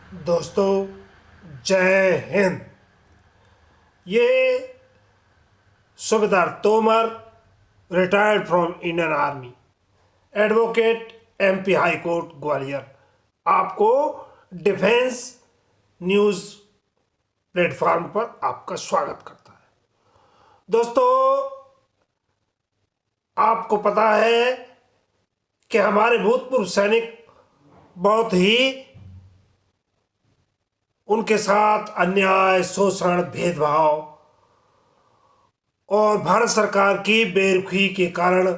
दोस्तों, जय हिंद। ये सूबेदार Tomar, retired from Indian army, advocate, MP high court Gwalior, आपको डिफेंस न्यूज़ प्लेटफॉर्म पर आपका स्वागत करता है। दोस्तों, आपको पता है कि हमारे भूतपूर्व सैनिक बहुत ही उनके साथ अन्याय, शोषण, भेदभाव और भारत सरकार की बेरुखी के कारण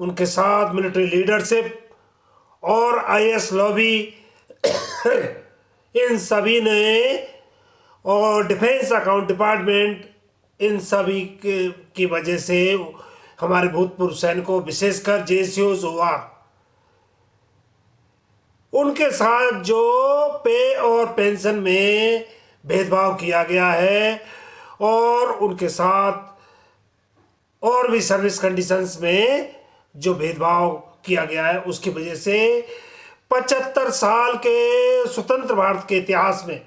उनके साथ मिलिट्री लीडरशिप और आईएएस लॉबी इन सभी ने और डिफेंस अकाउंट डिपार्टमेंट इन सभी की वजह से हमारे भूतपूर्व सैनिकों, विशेषकर जेसीओ वार, उनके साथ जो पे और पेंशन में भेदभाव किया गया है और उनके साथ और भी सर्विस कंडीशंस में जो भेदभाव किया गया है, उसकी वजह से 75 साल के स्वतंत्र भारत के इतिहास में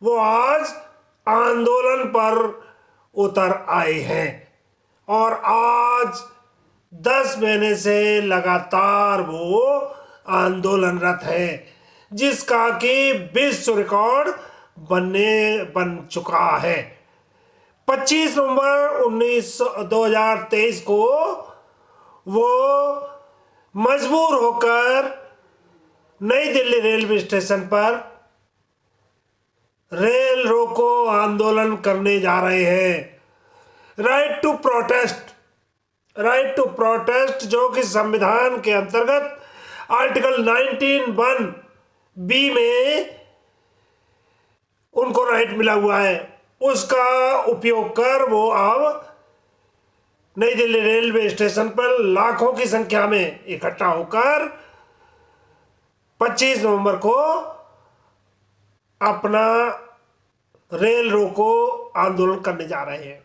वो आज आंदोलन पर उतर आए हैं और आज 10 महीने से लगातार वो आंदोलनरत है, जिसका कि विश्व रिकॉर्ड बन चुका है। 25 नवंबर 2023 को वो मजबूर होकर नई दिल्ली रेलवे स्टेशन पर रेल रोको आंदोलन करने जा रहे हैं। राइट टू प्रोटेस्ट, जो कि संविधान के अंतर्गत आर्टिकल 19(1)(b) में उनको राइट मिला हुआ है, उसका उपयोग कर वो अब नई दिल्ली रेलवे स्टेशन पर लाखों की संख्या में इकट्ठा होकर 25 नवंबर को अपना रेल रोको आंदोलन करने जा रहे हैं।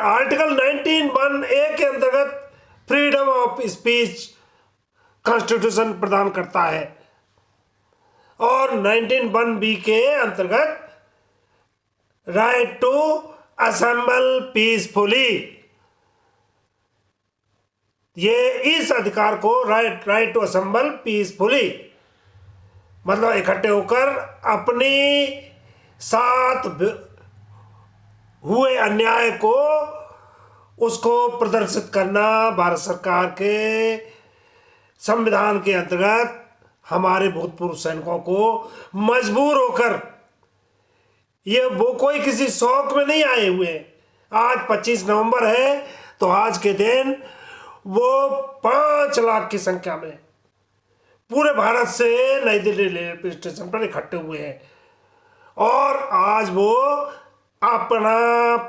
आर्टिकल 19(1)(a) के अंतर्गत फ्रीडम ऑफ स्पीच कॉन्स्टिट्यूशन प्रदान करता है और 19(1)(b) के अंतर्गत राइट टू असेंबल पीसफुली, ये इस अधिकार को राइट टू असेंबल पीसफुली मतलब इकट्ठे होकर अपनी साथ हुए अन्याय को उसको प्रदर्शित करना भारत सरकार के संविधान के अंतर्गत हमारे भूतपूर्व सैनिकों को मजबूर होकर, ये वो कोई किसी शौक में नहीं आए हुए। आज 25 नवंबर है तो आज के दिन वो 5 लाख की संख्या में पूरे भारत से नई दिल्ली रेलवे स्टेशन पर इकट्ठे हुए हैं और आज वो अपना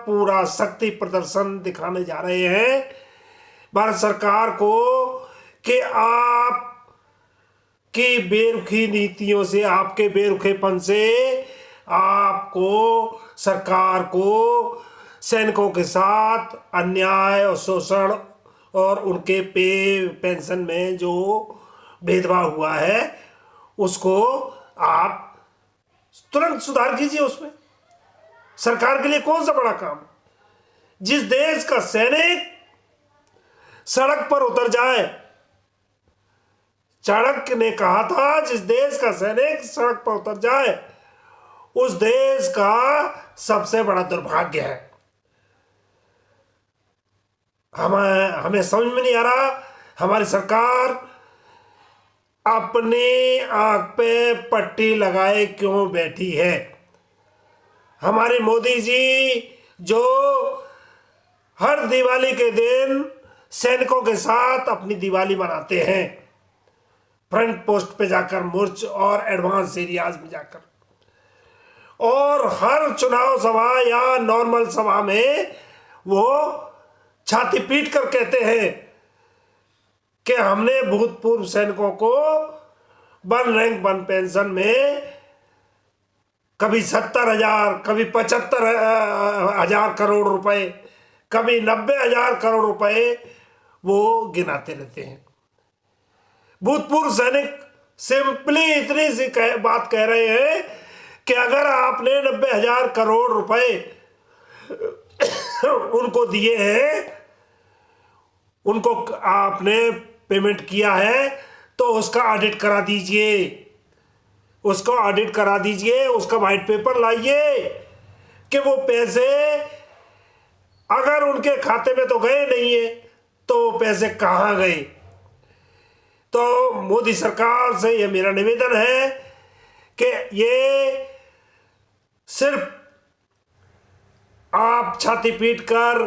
पूरा शक्ति प्रदर्शन दिखाने जा रहे हैं भारत सरकार को कि आप की बेरुखी नीतियों से, आपके बेरुखेपन से आपको, सरकार को सैनिकों के साथ अन्याय और शोषण और उनके पे पेंशन में जो भेदभाव हुआ है उसको आप तुरंत सुधार कीजिए। उसमें सरकार के लिए कौन सा बड़ा काम है? जिस देश का सैनिक सड़क पर उतर जाए, चाणक्य ने कहा था, जिस देश का सैनिक सड़क पर उतर जाए उस देश का सबसे बड़ा दुर्भाग्य है। हमें समझ में नहीं आ रहा हमारी सरकार अपनी आंख पे पट्टी लगाए क्यों बैठी है। हमारे मोदी जी जो हर दिवाली के दिन सैनिकों के साथ अपनी दिवाली मनाते हैं, फ्रंट पोस्ट पे जाकर, मोर्च और एडवांस एरियाज में जाकर, और हर चुनाव सभा या नॉर्मल सभा में वो छाती पीट कर कहते हैं कि हमने भूतपूर्व सैनिकों को 1 रैंक 1 पेंशन में कभी 70,000, कभी 75,000 करोड़ रुपए, कभी 90,000 करोड़ रुपए वो गिनाते रहते हैं। भूतपूर्व सैनिक सिंपली इतनी सी बात कह रहे हैं कि अगर आपने 90,000 करोड़ रुपए उनको दिए हैं, उनको आपने पेमेंट किया है, तो उसका ऑडिट करा दीजिए, उसको ऑडिट करा दीजिए, उसका वाइट पेपर लाइए कि वो पैसे अगर उनके खाते में तो गए नहीं है तो वो पैसे कहाँ गए। तो मोदी सरकार से ये मेरा निवेदन है कि ये सिर्फ आप छाती पीट कर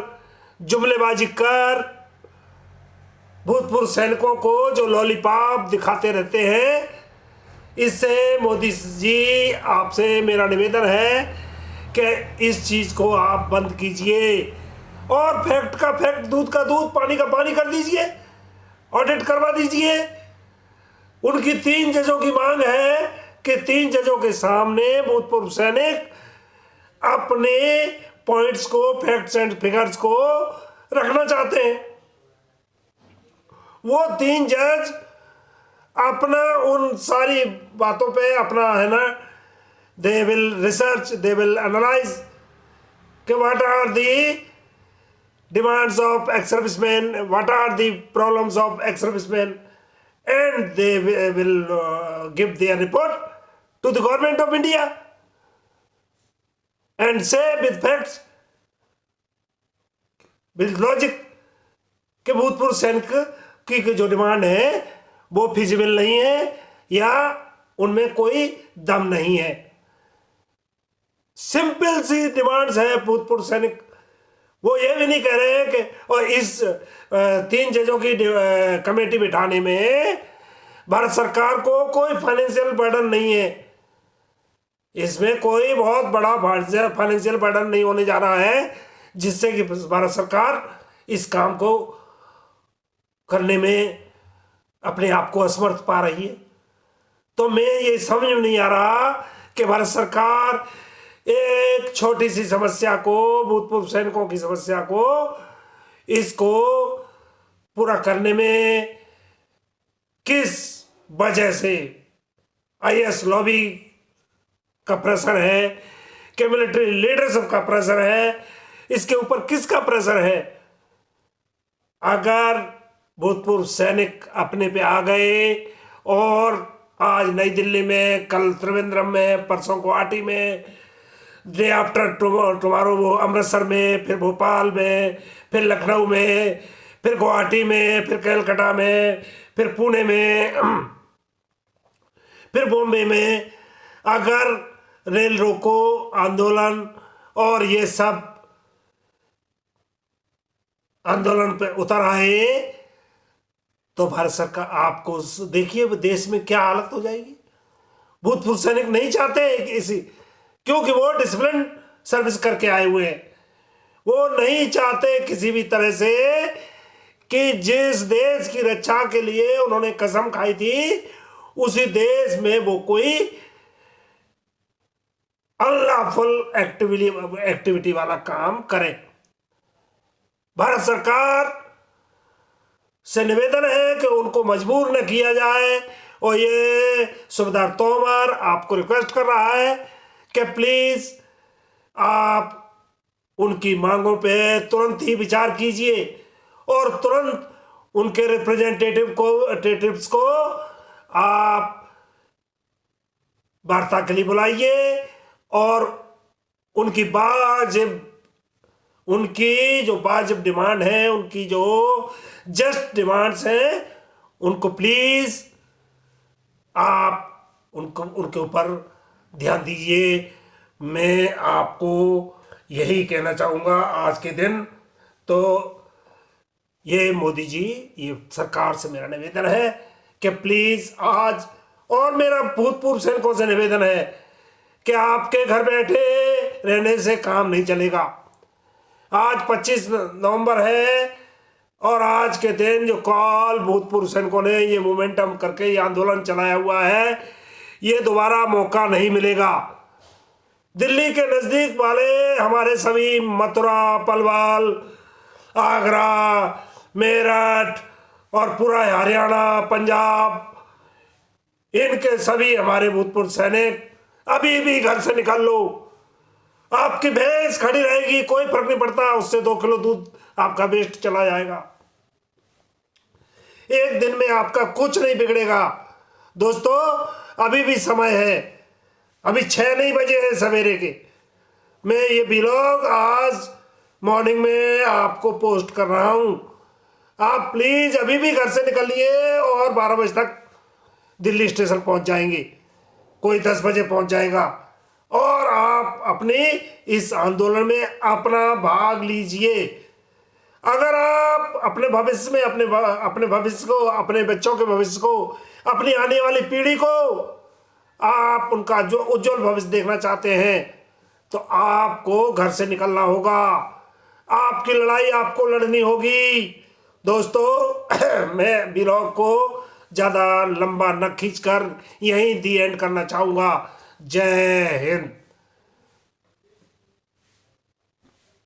जुमलेबाजी कर भूतपूर्व सैनिकों को जो लॉलीपॉप दिखाते रहते हैं, इससे मोदी जी आपसे मेरा निवेदन है कि इस चीज़ को आप बंद कीजिए और फैक्ट का फैक्ट, दूध का दूध, पानी का पानी कर दीजिए, ऑडिट करवा दीजिए। उनकी 3 जजों की मांग है कि 3 जजों के सामने भूतपूर्व सैनिक अपने पॉइंट्स को, फैक्ट्स एंड फिगर्स को रखना चाहते हैं। वो 3 जज अपना उन सारी बातों पे अपना है ना, they will research, they will analyse कि what are the demands of ex-servicemen, what are the problems of ex-servicemen, and they will give their report to the government of India and say with facts, with logic कि भूतपूर्व सैनिक की जो demand है वो feasible नहीं है या उनमें कोई दम नहीं है। सिंपल सी डिमांड्स है भूतपूर्व सैनिक। वो ये भी नहीं कह रहे हैं कि और इस 3 जजों की कमेटी बिठाने में भारत सरकार को कोई फाइनेंशियल बर्डन नहीं है, इसमें कोई बहुत बड़ा फाइनेंशियल बर्डन नहीं होने जा रहा है जिससे कि भारत सरकार इस काम को करने में अपने आप को असमर्थ पा रही है। तो मैं ये समझ में नहीं आ रहा कि भारत सरकार एक छोटी सी समस्या को, भूतपूर्व सैनिकों की समस्या को, इसको पूरा करने में किस वजह से आईएएस लॉबी का प्रेशर है कि मिलिट्री लीडरशिप का प्रेशर है, इसके ऊपर किसका प्रेशर है। अगर भूतपूर्व सैनिक अपने पे आ गए और आज नई दिल्ली में, कल त्रिवेंद्रम में, परसों गुवाहाटी में, डे आफ्टर टुमारो वो अमृतसर में, फिर भोपाल में, फिर लखनऊ में, फिर गुवाहाटी में, फिर कलकत्ता में, फिर पुणे में, फिर बॉम्बे में, अगर रेल रोको आंदोलन और ये सब आंदोलन पे उतर आए तो भारत सरकार, आपको देखिए देश में क्या हालत हो जाएगी। भूतपूर्व सैनिक नहीं चाहते इसी, क्योंकि वो डिसिप्लिन सर्विस करके आए हुए हैं। वो नहीं चाहते किसी भी तरह से कि जिस देश की रक्षा के लिए उन्होंने कसम खाई थी उसी देश में वो कोई अनलॉफुल एक्टिविटी वाला काम करे। भारत सरकार से निवेदन है कि उनको मजबूर न किया जाए और ये सूबेदार तोमर आपको रिक्वेस्ट कर रहा है कि प्लीज आप उनकी मांगों पे तुरंत ही विचार कीजिए और तुरंत उनके रिप्रेजेंटेटिव्स को आप वार्ता के लिए बुलाइए और उनकी जो वाजिब डिमांड है, उनकी जो जस्ट डिमांड्स हैं, उनको प्लीज आप उनके ऊपर ध्यान दीजिए। मैं आपको यही कहना चाहूँगा आज के दिन। तो ये मोदी जी, ये सरकार से मेरा निवेदन है कि प्लीज़ आज, और मेरा भूतपूर्व सैनिकों से निवेदन है कि आपके घर बैठे रहने से काम नहीं चलेगा। आज 25 नवंबर है और आज के दिन जो कॉल भूतपूर्व सैनिकों ने ये मोमेंटम करके ये आंदोलन चलाया हुआ है, ये दोबारा मौका नहीं मिलेगा। दिल्ली के नज़दीक वाले हमारे सभी मथुरा, पलवल, आगरा, मेरठ और पूरा हरियाणा, पंजाब, इनके सभी हमारे भूतपूर्व सैनिक अभी भी घर से निकल लो। आपकी भैंस खड़ी रहेगी, कोई फर्क नहीं पड़ता, उससे 2 किलो दूध आपका वेस्ट चला जाएगा। एक दिन में आपका कुछ नहीं बिगड़ेगा। दोस्तों अभी भी समय है, अभी 6 नहीं बजे हैं सवेरे के। मैं ये व्लॉग आज मॉर्निंग में आपको पोस्ट कर रहा हूं। आप प्लीज अभी भी घर से निकलिए और 12 बजे तक दिल्ली स्टेशन पहुंच जाएंगे, कोई 10 बजे पहुंच जाएगा। और आप अपने इस आंदोलन में अपना भाग लीजिए। अगर आप अपने भविष्य में अपने भविष्य को, अपने बच्चों के भविष्य को, अपनी आने वाली पीढ़ी को आप उनका जो उज्जवल भविष्य देखना चाहते हैं तो आपको घर से निकलना होगा। आपकी लड़ाई आपको लड़नी होगी। दोस्तों मैं व्लॉग को ज़्यादा लंबा न खींचकर यहीं दी एंड करना चाहूँगा। जय हिंद।